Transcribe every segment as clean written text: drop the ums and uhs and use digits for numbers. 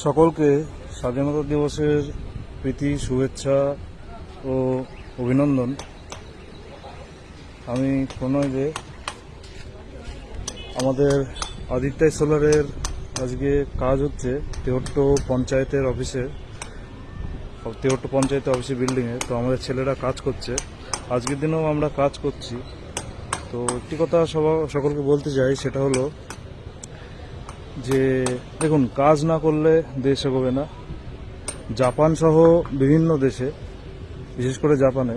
সকলকে স্বাধীনতা দিবসের প্রীতি, শুভেচ্ছা ও অভিনন্দন। আমি প্রণয়, আমাদের আদিত্য সোলারের আজকে কাজ হচ্ছে তেহট্ট পঞ্চায়েতের অফিসে বিল্ডিংয়ে। তো আমাদের ছেলেরা কাজ করছে, আজকের দিনেও আমরা কাজ করছি। তো একটি কথা সকলকে বলতে চাই, সেটা হলো যে দেখুন, কাজ না করলে দেশ এগোবে না। জাপান সহ বিভিন্ন দেশে, বিশেষ করে জাপানে,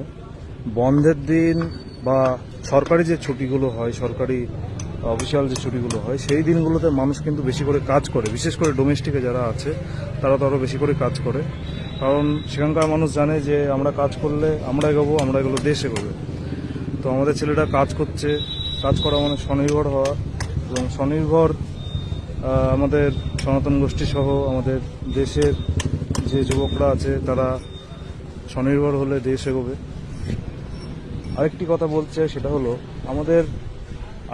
বন্ধের দিন বা সরকারি যে ছুটিগুলো হয়, সরকারি অফিসিয়াল যে ছুটিগুলো হয়, সেই দিনগুলোতে মানুষ কিন্তু বেশি করে কাজ করে। বিশেষ করে ডোমেস্টিকে যারা আছে তারা তো আরও বেশি করে কাজ করে, কারণ সেখানকার মানুষ জানে যে আমরা কাজ করলে আমরা এগোবো, দেশ এগোবে। তো আমাদের ছেলেরা কাজ করছে। কাজ করা মানে স্বনির্ভর হওয়া, এবং স্বনির্ভর আমাদের সনাতন গোষ্ঠী সহ আমাদের দেশের যে যুবকরা আছে তারা স্বনির্ভর হলে দেশ এগোবে। আরেকটি কথা বলছে, সেটা হলো আমাদের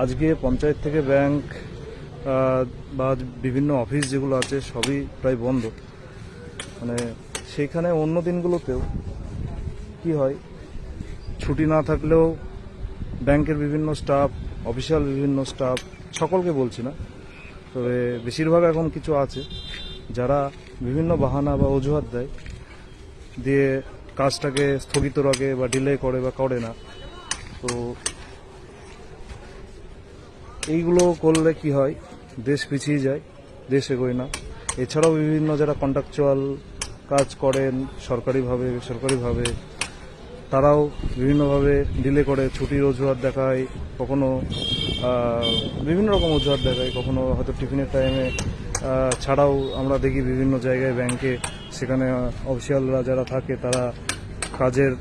আজকে পঞ্চায়েত থেকে ব্যাংক বা বিভিন্ন অফিস যেগুলো আছে সবই প্রায় বন্ধ। মানে সেইখানে অন্য দিনগুলোতেও কি হয়, ছুটি না থাকলেও ব্যাংকের বিভিন্ন স্টাফ, অফিসিয়াল বিভিন্ন স্টাফ, সকলকে বলছি না, তবে বেশিরভাগ এখন কিছু আছে যারা বিভিন্ন বাহানা বা অজুহাত দিয়ে কাজটাকে স্থগিত রাখে বা ডিলে করে বা করে না। তো এইগুলো করলে কি হয়, দেশ পিছিয়ে যায়, দেশ এগোয় না। এছাড়াও বিভিন্ন যারা কন্ট্রাকচুয়াল কাজ করেন সরকারিভাবে বেসরকারিভাবে, তারাও বিভিন্নভাবে ডিলে করে, ছুটির অজুহাত দেখায়, কখনো বিভিন্ন রকম অজুহাত দেখায়, কখনো হয়তো টিফিনের টাইমে ছাড়াও আমরা দেখি বিভিন্ন জায়গায় ব্যাংকে, সেখানে অফিসিয়ালরা যারা থাকে তারা কাজের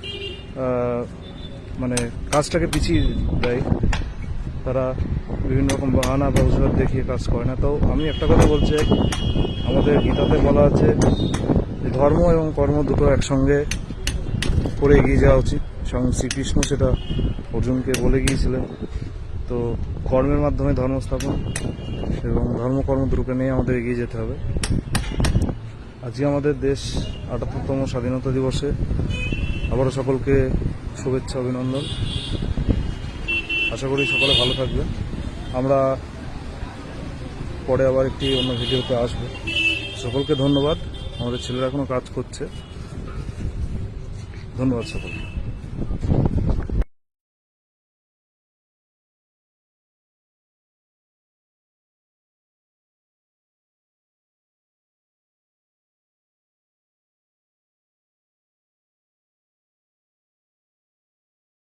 কাজটাকে পিছিয়ে দেয়। তারা বিভিন্ন রকম বাহানা বা অজুহাত দেখিয়ে কাজ করে না। তো আমি একটা কথা বলছি, আমাদের গীতাতে বলা আছে যে ধর্ম এবং কর্ম দুটো একসঙ্গে করে এগিয়ে যাওয়া উচিত। স্বয়ং শ্রীকৃষ্ণ সেটা অর্জুনকে বলে গিয়েছিলেন। তো কর্মের মাধ্যমে ধর্ম স্থাপন, এবং ধর্মকর্ম দুটোকে নিয়ে আমাদের এগিয়ে যেতে হবে। আজকে আমাদের দেশ ৭৮তম স্বাধীনতা দিবসে আবারও সকলকে শুভেচ্ছা, অভিনন্দন। আশা করি সকলে ভালো থাকবেন। আমরা পরে আবার একটি অন্য ভিডিওতে আসবো। সকলকে ধন্যবাদ। আমাদের ছেলেরা এখনো কাজ করছে। ধন্যবাদ সকলকে।